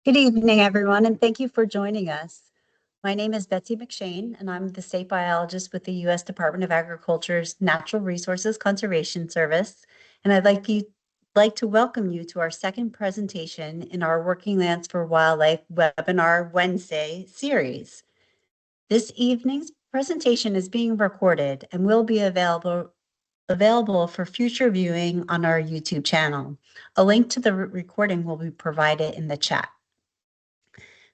Good evening, everyone, and thank you for joining us. My name is Betsy McShane, and I'm the state biologist with the U.S. Department of Agriculture's Natural Resources Conservation Service, and I'd like to welcome you to our second presentation in our Working Lands for Wildlife webinar Wednesday series. This evening's presentation is being recorded and will be available for future viewing on our YouTube channel. A link to the recording will be provided in the chat.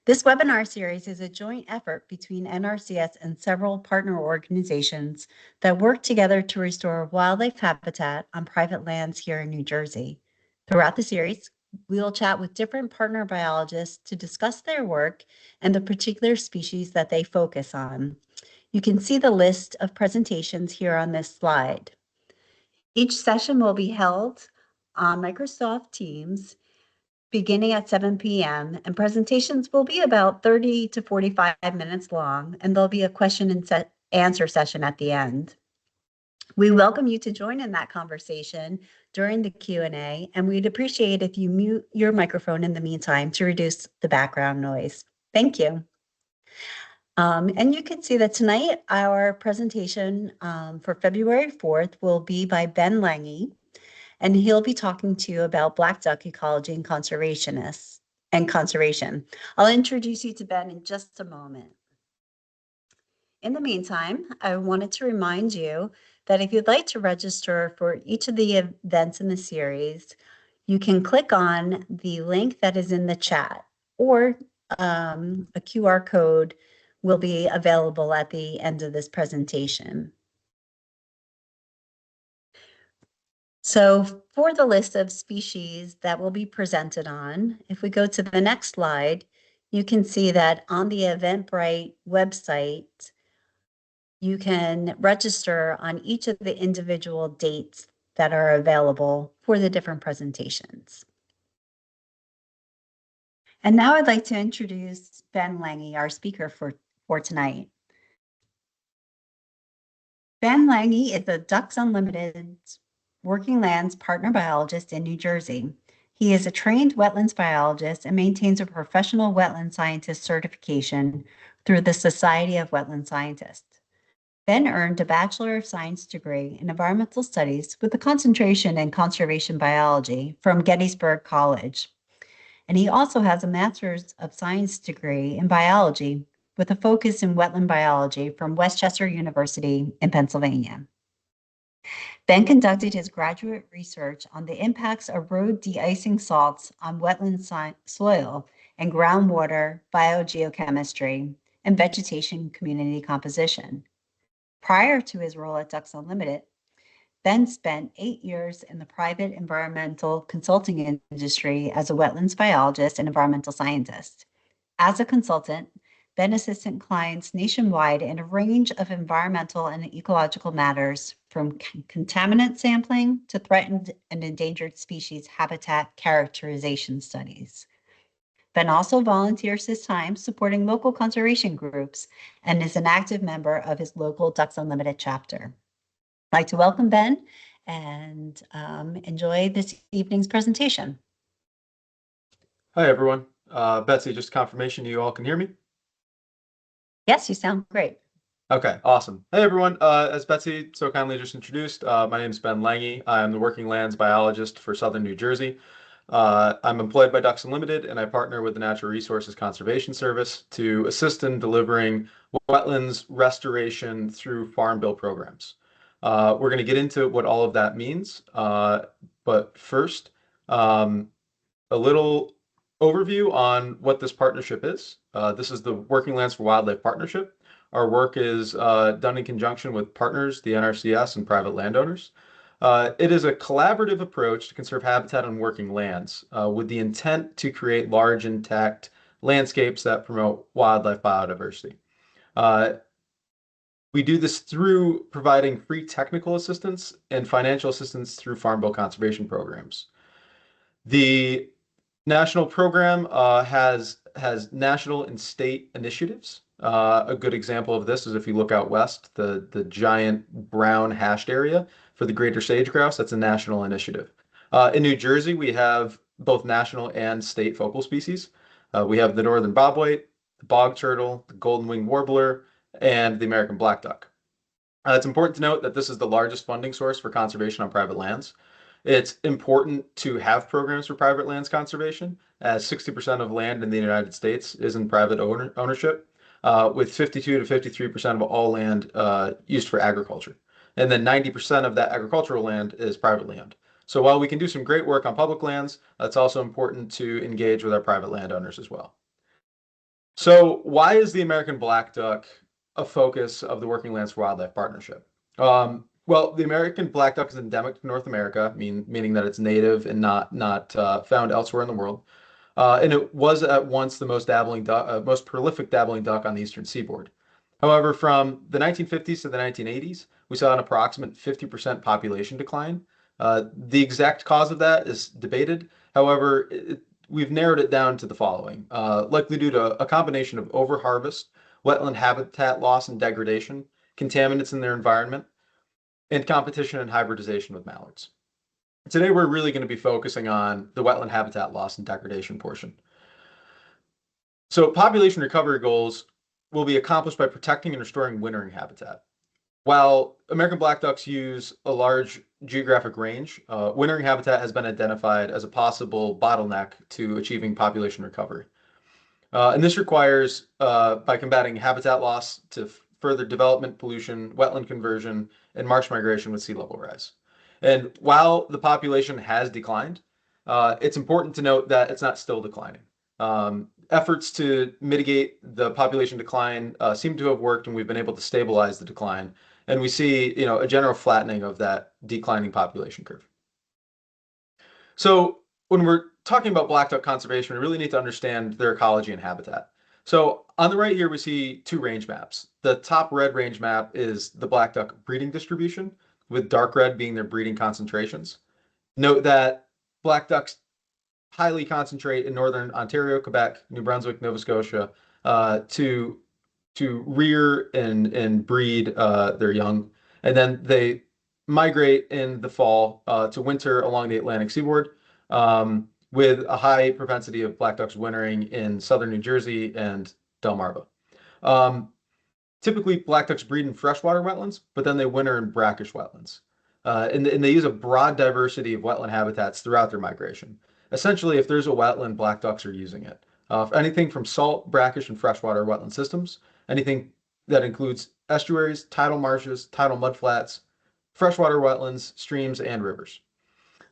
This webinar series is a joint effort between NRCS and several partner organizations that work together to restore wildlife habitat on private lands here in New Jersey. Throughout the series, we will chat with different partner biologists to discuss their work and the particular species that they focus on. You can see the list of presentations here on this slide. Each session will be held on Microsoft Teams beginning at 7 p.m. and presentations will be about 30 to 45 minutes long, and there'll be a question and answer session at the end. We welcome you to join in that conversation during the Q&A, and we'd appreciate if you mute your microphone in the meantime to reduce the background noise. Thank you. And you can see that tonight our presentation for February 4th will be by Ben Langey, and he'll be talking to you about black duck ecology and conservation. I'll introduce you to Ben in just a moment. In the meantime, I wanted to remind you that if you'd like to register for each of the events in the series, you can click on the link that is in the chat, or a QR code will be available at the end of this presentation. So for the list of species that will be presented on, if we go to the next slide, you can see that on the Eventbrite website, you can register on each of the individual dates that are available for the different presentations. And now I'd like to introduce Ben Langey, our speaker for tonight. Ben Langey is a Ducks Unlimited Working Lands Partner Biologist in New Jersey. He is a trained wetlands biologist and maintains a professional wetland scientist certification through the Society of Wetland Scientists. Ben earned a Bachelor of Science degree in Environmental Studies with a concentration in Conservation Biology from Gettysburg College. And he also has a Master's of Science degree in Biology with a focus in wetland biology from Westchester University in Pennsylvania. Ben conducted his graduate research on the impacts of road de-icing salts on wetland soil and groundwater biogeochemistry and vegetation community composition. Prior to his role at Ducks Unlimited, Ben spent 8 years in the private environmental consulting industry as a wetlands biologist and environmental scientist. As a consultant, Ben assisted clients nationwide in a range of environmental and ecological matters, from contaminant sampling to threatened and endangered species habitat characterization studies. Ben also volunteers his time supporting local conservation groups and is an active member of his local Ducks Unlimited chapter. I'd like to welcome Ben and enjoy this evening's presentation. Hi, everyone. Betsy, just confirmation you all can hear me? Yes, you sound great. Okay, awesome. Hey, everyone. As Betsy so kindly just introduced, my name is Ben Langey. I'm the Working Lands Biologist for Southern New Jersey. I'm employed by Ducks Unlimited, and I partner with the Natural Resources Conservation Service to assist in delivering wetlands restoration through farm bill programs. We're going to get into what all of that means, but first, a little overview on what this partnership is. This is the Working Lands for Wildlife Partnership. Our work is done in conjunction with partners, the NRCS, and private landowners. It is a collaborative approach to conserve habitat on working lands with the intent to create large, intact landscapes that promote wildlife biodiversity. We do this through providing free technical assistance and financial assistance through farm bill conservation programs. The national program has national and state initiatives. A good example of this is if you look out west, the giant brown hashed area for the greater sage grouse, that's a national initiative. In New Jersey, we have both national and state focal species. We have the northern bobwhite, the bog turtle, the golden-winged warbler, and the American black duck. It's important to note that this is the largest funding source for conservation on private lands. It's important to have programs for private lands conservation, as 60% of land in the United States is in private ownership, with 52 to 53% of all land used for agriculture. And then 90% of that agricultural land is privately owned. So while we can do some great work on public lands, it's also important to engage with our private landowners as well. So why is the American black duck a focus of the Working Lands for Wildlife Partnership? Well, the American black duck is endemic to North America, meaning that it's native and not found elsewhere in the world. And it was at once the most prolific dabbling duck on the eastern seaboard. However, from the 1950s to the 1980s, we saw an approximate 50% population decline. The exact cause of that is debated. However, we've narrowed it down to the following, likely due to a combination of overharvest, wetland habitat loss and degradation, contaminants in their environment, and competition and hybridization with mallards. Today, we're really going to be focusing on the wetland habitat loss and degradation portion. So population recovery goals will be accomplished by protecting and restoring wintering habitat. While American black ducks use a large geographic range, wintering habitat has been identified as a possible bottleneck to achieving population recovery. And this requires, by combating habitat loss to further development, pollution, wetland conversion, and marsh migration with sea level rise. And while the population has declined, it's important to note that it's not still declining. Efforts to mitigate the population decline seem to have worked, and we've been able to stabilize the decline. And we see, a general flattening of that declining population curve. So when we're talking about black duck conservation, we really need to understand their ecology and habitat. So on the right here, we see two range maps. The top red range map is the black duck breeding distribution, with dark red being their breeding concentrations. Note that black ducks highly concentrate in northern Ontario, Quebec, New Brunswick, Nova Scotia, to rear and breed their young, and then they migrate in the fall to winter along the Atlantic seaboard, with a high propensity of black ducks wintering in southern New Jersey and Delmarva. Typically, black ducks breed in freshwater wetlands, but then they winter in brackish wetlands. And they use a broad diversity of wetland habitats throughout their migration. Essentially, if there's a wetland, black ducks are using it. Anything from salt, brackish, and freshwater wetland systems, anything that includes estuaries, tidal marshes, tidal mudflats, freshwater wetlands, streams, and rivers.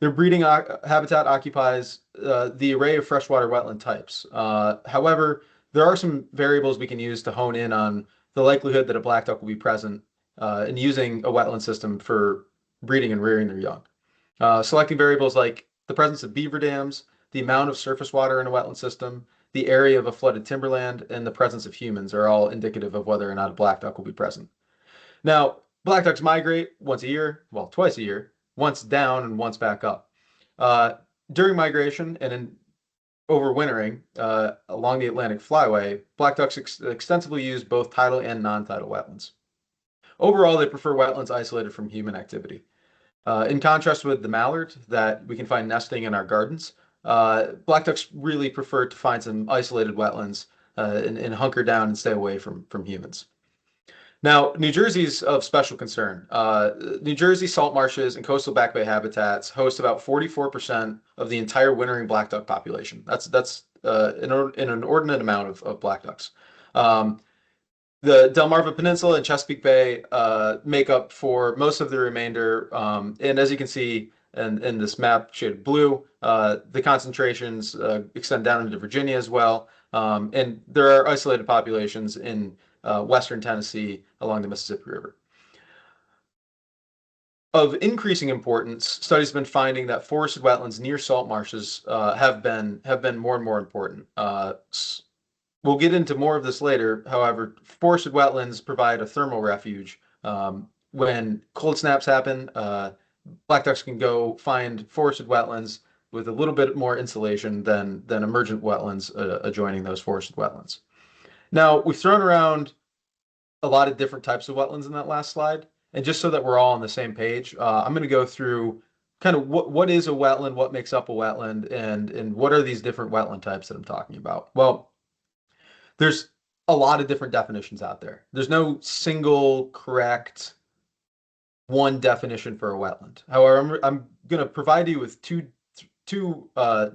Their breeding habitat occupies the array of freshwater wetland types. However, there are some variables we can use to hone in on the likelihood that a black duck will be present in using a wetland system for breeding and rearing their young. Selecting variables like the presence of beaver dams, the amount of surface water in a wetland system, the area of a flooded timberland, and the presence of humans are all indicative of whether or not a black duck will be present. Now, black ducks migrate once a year, well, twice a year, once down and once back up. During migration and in overwintering along the Atlantic flyway, black ducks extensively use both tidal and non-tidal wetlands. Overall, they prefer wetlands isolated from human activity. In contrast with the mallard that we can find nesting in our gardens, black ducks really prefer to find some isolated wetlands and hunker down and stay away from humans. Now, New Jersey's of special concern. New Jersey salt marshes and coastal back bay habitats host about 44% of the entire wintering black duck population. That's an inordinate amount of black ducks. The Delmarva Peninsula and Chesapeake Bay make up for most of the remainder. And as you can see in this map shaded blue, the concentrations extend down into Virginia as well. And there are isolated populations in western Tennessee along the Mississippi River. Of increasing importance, studies have been finding that forested wetlands near salt marshes have been more and more important. We'll get into more of this later. However, forested wetlands provide a thermal refuge. When cold snaps happen, black ducks can go find forested wetlands with a little bit more insulation than emergent wetlands adjoining those forested wetlands. Now, we've thrown around a lot of different types of wetlands in that last slide. And just so that we're all on the same page, I'm going to go through kind of what is a wetland, what makes up a wetland, and what are these different wetland types that I'm talking about? Well, there's a lot of different definitions out there. There's no single correct one definition for a wetland. However, I'm going to provide you with two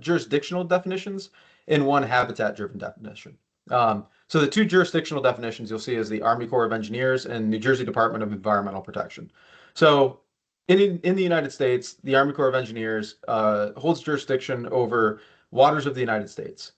jurisdictional definitions and one habitat-driven definition. So the two jurisdictional definitions you'll see is the Army Corps of Engineers and New Jersey Department of Environmental Protection. So in the United States, the Army Corps of Engineers holds jurisdiction over waters of the United States.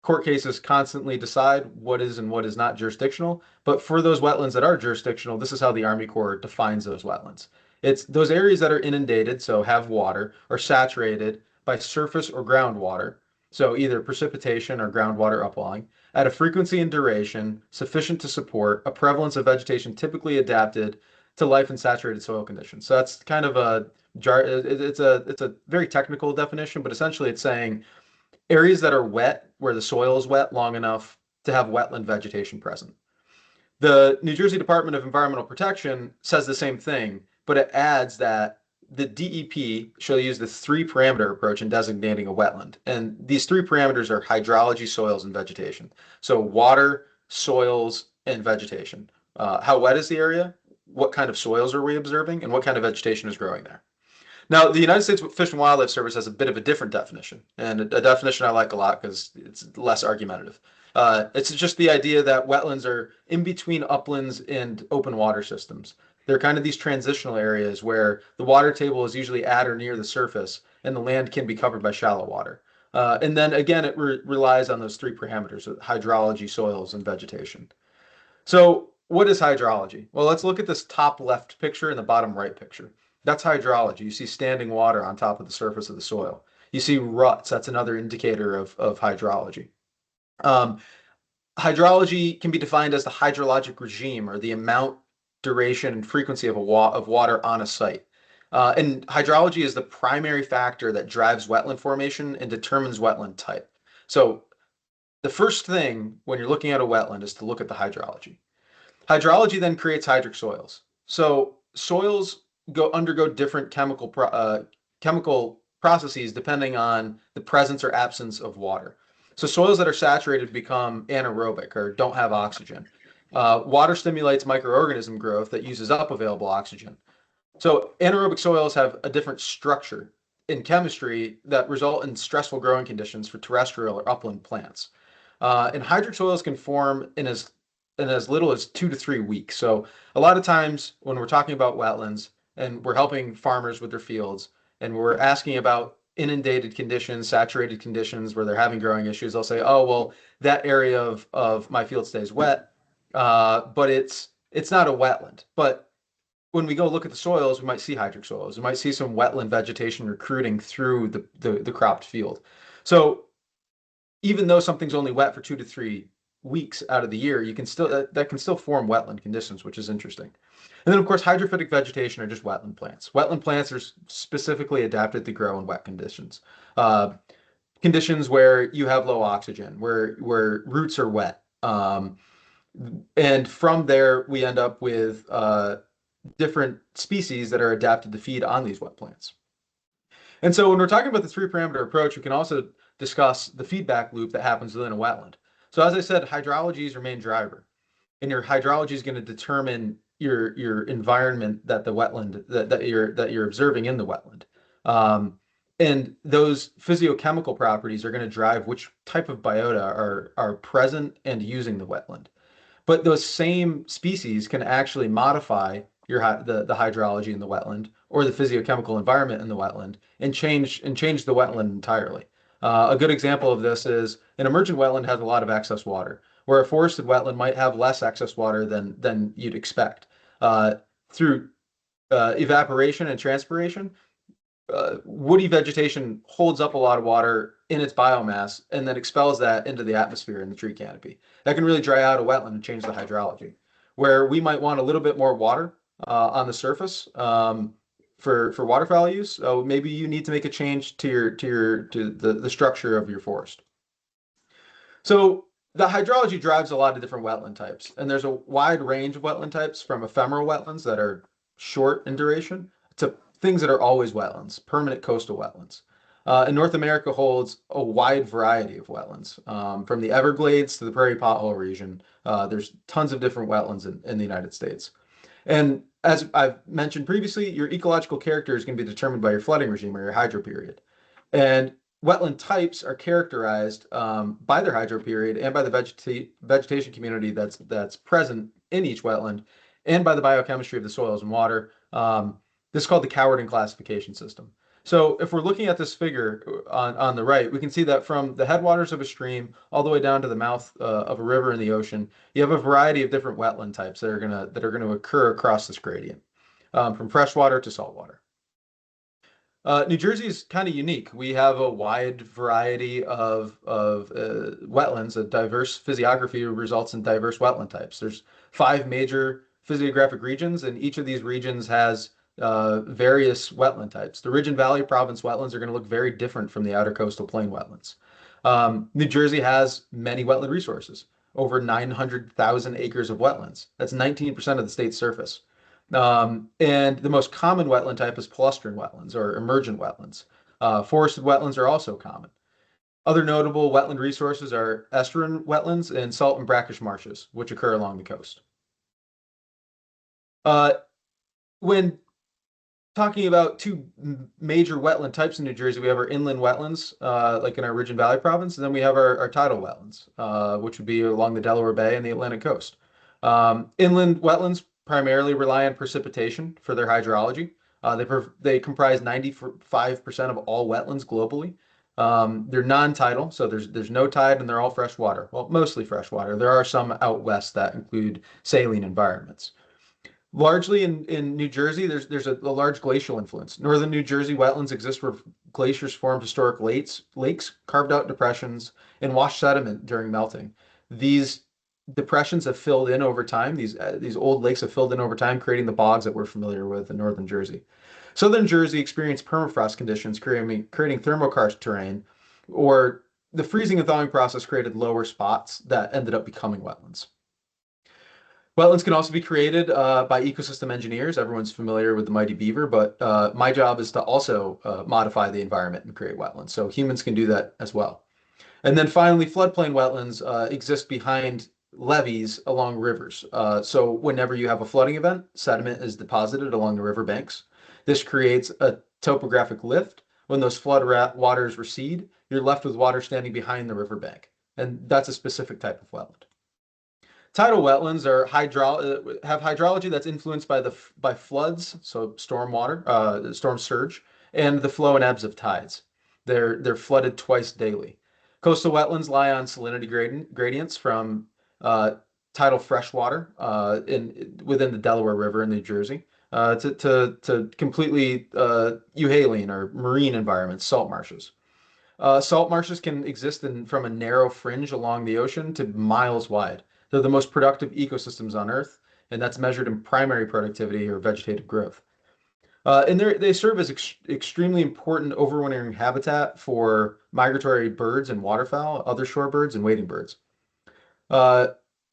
Court cases constantly decide what is and what is not jurisdictional. But for those wetlands that are jurisdictional, this is how the Army Corps defines those wetlands. It's those areas that are inundated, so have water, or saturated by surface or groundwater, so either precipitation or groundwater upwelling, at a frequency and duration sufficient to support a prevalence of vegetation typically adapted to life in saturated soil conditions. So that's kind of a it's a very technical definition, but essentially it's saying areas that are wet, where the soil is wet long enough to have wetland vegetation present. The New Jersey Department of Environmental Protection says the same thing, but it adds that the DEP shall use the three parameter approach in designating a wetland. And these three parameters are hydrology, soils, and vegetation. So water, soils, and vegetation. How wet is the area? What kind of soils are we observing? And what kind of vegetation is growing there? Now, the United States Fish and Wildlife Service has a bit of a different definition, and a definition I like a lot because it's less argumentative. It's just the idea that wetlands are in between uplands and open water systems. They're kind of these transitional areas where the water table is usually at or near the surface, and the land can be covered by shallow water. And then again, it relies on those three parameters: hydrology, soils, and vegetation. So, what is hydrology? Well, let's look at this top left picture and the bottom right picture. That's hydrology. You see standing water on top of the surface of the soil. You see ruts. That's another indicator of hydrology. Um, Hydrology can be defined as the hydrologic regime, or the amount, duration, and frequency of water on a site. And hydrology is the primary factor that drives wetland formation and determines wetland type. So the first thing when you're looking at a wetland is to look at the hydrology. Hydrology then creates hydric soils. So soils undergo different chemical processes depending on the presence or absence of water. So soils that are saturated become anaerobic or don't have oxygen. Water stimulates microorganism growth that uses up available oxygen. So anaerobic soils have a different structure in chemistry that result in stressful growing conditions for terrestrial or upland plants. And hydric soils can form in as little as 2 to 3 weeks. So a lot of times when we're talking about wetlands and we're helping farmers with their fields and we're asking about inundated conditions, saturated conditions where they're having growing issues, they'll say, oh, well, that area of my field stays wet, but it's not a wetland. But when we go look at the soils, we might see hydric soils. We might see some wetland vegetation recruiting through the cropped field. So even though something's only wet for 2 to 3 weeks out of the year, you can still that can still form wetland conditions, which is interesting. And then, of course, hydrophytic vegetation are just wetland plants. Wetland plants are specifically adapted to grow in wet conditions, conditions where you have low oxygen, where roots are wet, and from there we end up with different species that are adapted to feed on these wet plants. And so, when we're talking about the three-parameter approach, we can also discuss the feedback loop that happens within a wetland. So, as I said, hydrology is your main driver, and your hydrology is going to determine your environment that the wetland that you're observing in the wetland. And those physiochemical properties are going to drive which type of biota are present and using the wetland. But those same species can actually modify the hydrology in the wetland or the physiochemical environment in the wetland and change the wetland entirely. A good example of this is an emergent wetland has a lot of excess water, where a forested wetland might have less excess water than you'd expect. Through evaporation and transpiration, woody vegetation holds up a lot of water in its biomass and then expels that into the atmosphere in the tree canopy. That can really dry out a wetland and change the hydrology. Where we might want a little bit more water on the surface for waterfowl use, so maybe you need to make a change to the structure of your forest. So the hydrology drives a lot of different wetland types, and there's a wide range of wetland types, from ephemeral wetlands that are short in duration to things that are always wetlands, permanent coastal wetlands. And North America holds a wide variety of wetlands, from the Everglades to the Prairie Pothole region. There's tons of different wetlands in the United States. And as I've mentioned previously, your ecological character is going to be determined by your flooding regime or your hydro period. And wetland types are characterized by their hydro period and by the vegetation community that's present in each wetland and by the biochemistry of the soils and water. This is called the Cowardin classification system. So if we're looking at this figure on the right, we can see that from the headwaters of a stream all the way down to the mouth of a river in the ocean, you have a variety of different wetland types that are gonna occur across this gradient, from freshwater to saltwater. New Jersey is kind of unique. We have a wide variety of wetlands. A diverse physiography results in diverse wetland types. There's 5 major physiographic regions, and each of these regions has various wetland types. The Ridge and Valley Province wetlands are going to look very different from the outer coastal plain wetlands. New Jersey has many wetland resources, over 900,000 acres of wetlands. That's 19% of the state's surface. And the most common wetland type is palustrine wetlands or emergent wetlands. Forested wetlands are also common. Other notable wetland resources are estuarine wetlands and salt and brackish marshes, which occur along the coast. When talking about 2 major wetland types in New Jersey, we have our inland wetlands, like in our Ridge and Valley province, and then we have our tidal wetlands, which would be along the Delaware Bay and the Atlantic coast. Inland wetlands primarily rely on precipitation for their hydrology. They comprise 95% of all wetlands globally. They're non-tidal, so there's no tide, and they're all freshwater. Well, mostly freshwater. There are some out west that include saline environments. Largely in New Jersey, there's a large glacial influence. Northern New Jersey wetlands exist where glaciers formed historic lakes, carved out depressions, and washed sediment during melting. These depressions have filled in over time. These old lakes have filled in over time, creating the bogs that we're familiar with in northern Jersey. Southern Jersey experienced permafrost conditions, creating thermokarst terrain, or the freezing and thawing process created lower spots that ended up becoming wetlands. Wetlands can also be created by ecosystem engineers. Everyone's familiar with the mighty beaver, but my job is to also modify the environment and create wetlands. So humans can do that as well. And then finally, floodplain wetlands exist behind levees along rivers. So whenever you have a flooding event, sediment is deposited along the river banks. This creates a topographic lift. When those flood waters recede, you're left with water standing behind the riverbank. And that's a specific type of wetland. Tidal wetlands have hydrology that's influenced by floods, so storm water, storm surge, and the flow and ebbs of tides. They're flooded twice daily. Coastal wetlands lie on salinity gradients from tidal freshwater within the Delaware River in New Jersey to completely euhaline or marine environments, salt marshes. Salt marshes can exist from a narrow fringe along the ocean to miles wide. They're the most productive ecosystems on Earth, and that's measured in primary productivity or vegetative growth. And they serve as extremely important overwintering habitat for migratory birds and waterfowl, other shorebirds, and wading birds. Uh,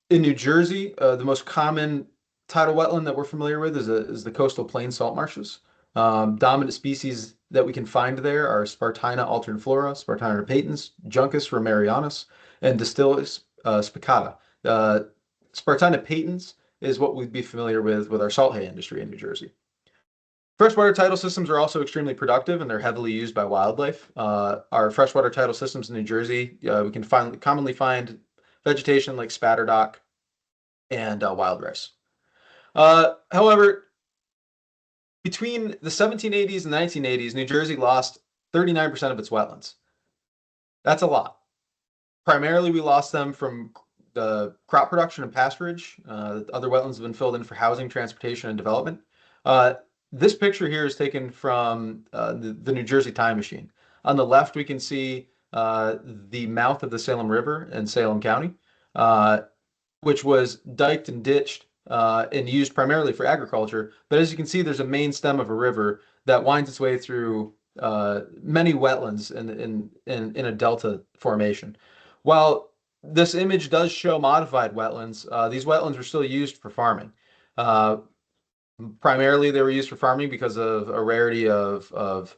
in New Jersey, the most common tidal wetland that we're familiar with is the coastal plain salt marshes. Dominant species that we can find there are Spartina alterniflora, Spartina patens, Juncus romerianus, and Distillus spicata. Spartina patens is what we'd be familiar with our salt hay industry in New Jersey. Freshwater tidal systems are also extremely productive and they're heavily used by wildlife. Our freshwater tidal systems in New Jersey, we can commonly find vegetation like spatterdock and wild rice. However, between the 1780s and 1980s, New Jersey lost 39% of its wetlands. That's a lot. Primarily, we lost them from the crop production and pasturage. Other wetlands have been filled in for housing, transportation, and development. This picture here is taken from the New Jersey time machine. On the left, we can see the mouth of the Salem River in Salem County, which was diked and ditched and used primarily for agriculture. But as you can see, there's a main stem of a river that winds its way through many wetlands in a delta formation. While this image does show modified wetlands, these wetlands are still used for farming. Primarily, they were used for farming because of a rarity of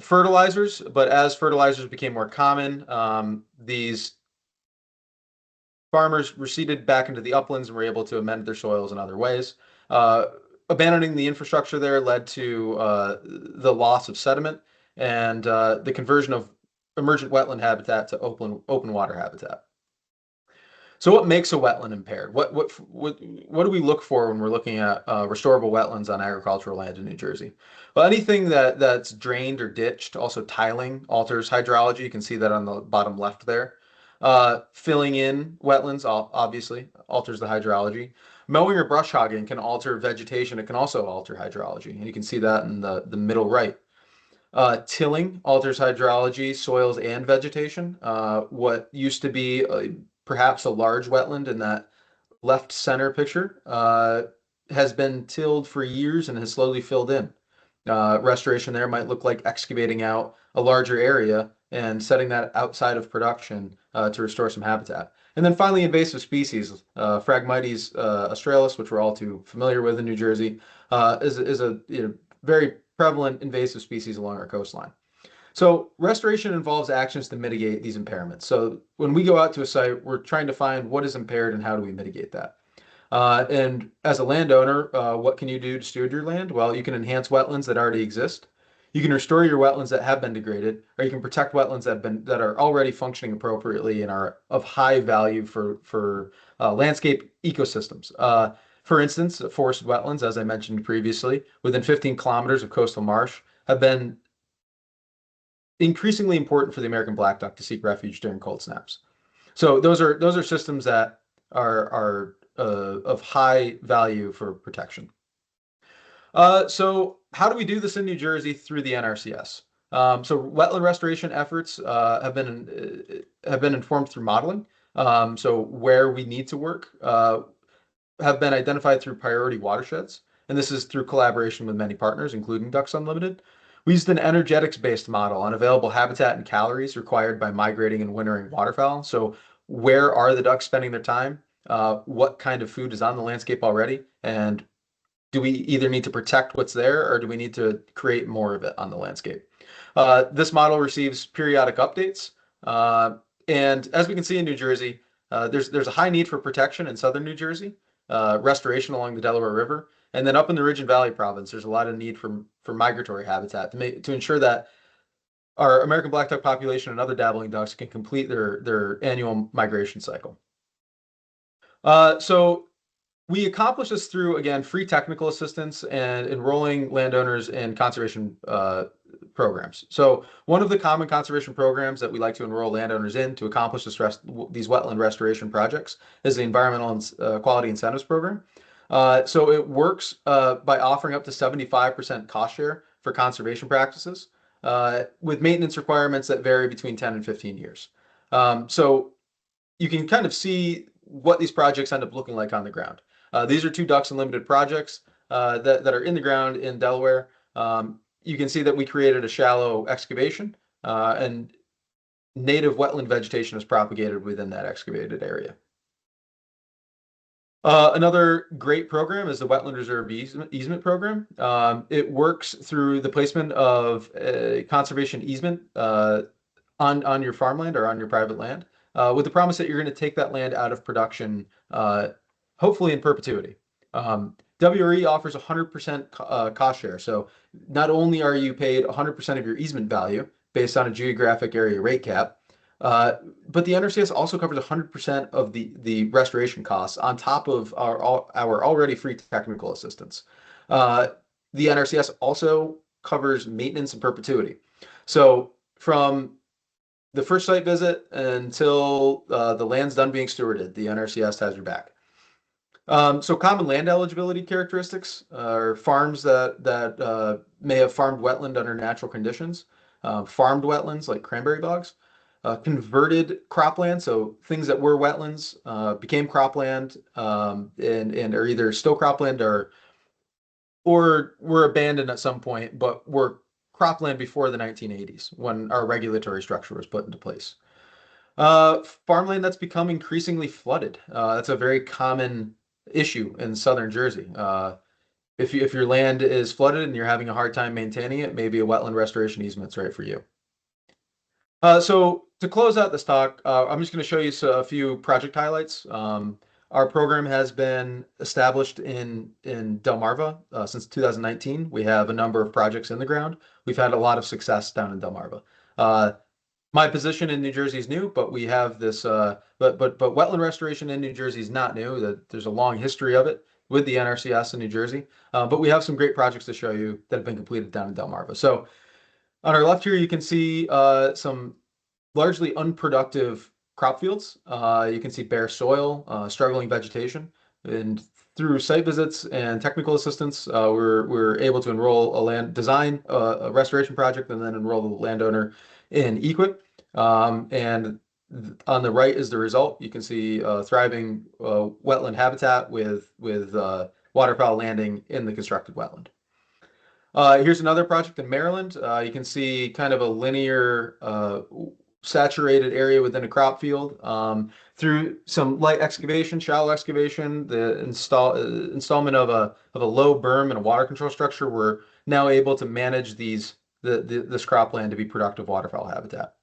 fertilizers. But as fertilizers became more common, these farmers receded back into the uplands and were able to amend their soils in other ways. Uh, Abandoning the infrastructure there led to the loss of sediment and the conversion of emergent wetland habitat to open water habitat. So what makes a wetland impaired? What do we look for when we're looking at restorable wetlands on agricultural land in New Jersey? Well, anything that's drained or ditched, also tiling alters hydrology. You can see that on the bottom left there. Filling in wetlands obviously alters the hydrology. Mowing or brush hogging can alter vegetation. It can also alter hydrology, and you can see that in the middle right. Tilling alters hydrology, soils, and vegetation. What used to be perhaps a large wetland in that left center picture has been tilled for years and has slowly filled in. Restoration there might look like excavating out a larger area and setting that outside of production to restore some habitat. And then finally, invasive species. Phragmites australis, which we're all too familiar with in New Jersey, is a very prevalent invasive species along our coastline. So restoration involves actions to mitigate these impairments. So when we go out to a site, we're trying to find what is impaired and how do we mitigate that. And as a landowner, what can you do to steward your land? Well, you can enhance wetlands that already exist. You can restore your wetlands that have been degraded, or you can protect wetlands that are already functioning appropriately and are of high value for landscape ecosystems. For instance, forested wetlands, as I mentioned previously, within 15 kilometers of coastal marsh, have been increasingly important for the American black duck to seek refuge during cold snaps. So those are systems that are of high value for protection. So how do we do this in New Jersey through the NRCS? So wetland restoration efforts have been informed through modeling. So where we need to work have been identified through priority watersheds, and this is through collaboration with many partners, including Ducks Unlimited. We used an energetics-based model on available habitat and calories required by migrating and wintering waterfowl. So where are the ducks spending their time? What kind of food is on the landscape already? And do we either need to protect what's there or do we need to create more of it on the landscape? This model receives periodic updates. And as we can see in New Jersey, there's a high need for protection in southern New Jersey, restoration along the Delaware River, and then up in the Ridge and Valley province, there's a lot of need for migratory habitat to ensure that our American black duck population and other dabbling ducks can complete their annual migration cycle. So we accomplish this through, again, free technical assistance and enrolling landowners in conservation programs. So one of the common conservation programs that we like to enroll landowners in to accomplish these wetland restoration projects is the Environmental Quality Incentives Program. So it works by offering up to 75% cost share for conservation practices with maintenance requirements that vary between 10 and 15 years. So you can kind of see what these projects end up looking like on the ground. These are two Ducks Unlimited projects that are in the ground in Delaware. You can see that we created a shallow excavation and native wetland vegetation is propagated within that excavated area. Another great program is the Wetland Reserve Easement Program. It works through the placement of a conservation easement on your farmland or on your private land with the promise that you're going to take that land out of production, hopefully in perpetuity. WRE offers 100% cost share. So not only are you paid 100% of your easement value based on a geographic area rate cap, but the NRCS also covers 100% of the restoration costs on top of our already free technical assistance. The NRCS also covers maintenance and perpetuity. So from the first site visit until the land's done being stewarded, the NRCS has your back. So common land eligibility characteristics are farms that may have farmed wetland under natural conditions, farmed wetlands like cranberry bogs, converted cropland, so things that were wetlands became cropland and are either still cropland or were abandoned at some point, but were cropland before the 1980s when our regulatory structure was put into place. Farmland that's become increasingly flooded. That's a very common issue in southern Jersey. If your land is flooded and you're having a hard time maintaining it, maybe a wetland restoration easement's right for you. So to close out this talk, I'm just going to show you a few project highlights. Our program has been established in Delmarva since 2019. We have a number of projects in the ground. We've had a lot of success down in Delmarva. My position in New Jersey is new, but we have this. But wetland restoration in New Jersey is not new. There's a long history of it with the NRCS in New Jersey. But we have some great projects to show you that have been completed down in Delmarva. So on our left here, you can see some largely unproductive crop fields. You can see bare soil, struggling vegetation, and through site visits and technical assistance, we're able to enroll a land design a restoration project and then enroll the landowner in EQIP. And on the right is the result. You can see thriving wetland habitat with waterfowl landing in the constructed wetland. Here's another project in Maryland. You can see kind of a linear saturated area within a crop field. Through some light excavation, shallow excavation, the installment of a low berm and a water control structure, we're now able to manage this cropland to be productive waterfowl habitat.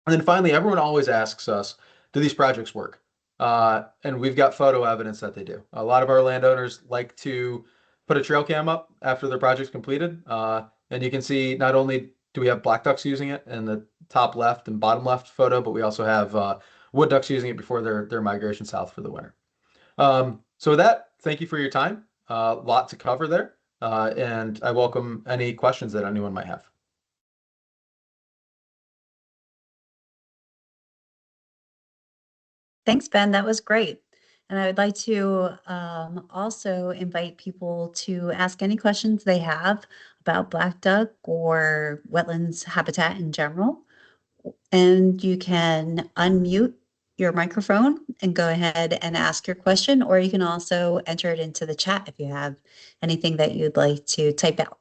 And then finally, everyone always asks us, do these projects work? And we've got photo evidence that they do. A lot of our landowners like to put a trail cam up after their project's completed. And you can see not only do we have black ducks using it in the top left and bottom left photo, but we also have wood ducks using it before their migration south for the winter. So with that, thank you for your time. Lot to cover there. And I welcome any questions that anyone might have. Thanks, Ben. That was great. And I would like to also invite people to ask any questions they have about black duck or wetlands habitat in general. And you can unmute your microphone and go ahead and ask your question, or you can also enter it into the chat if you have anything that you'd like to type out.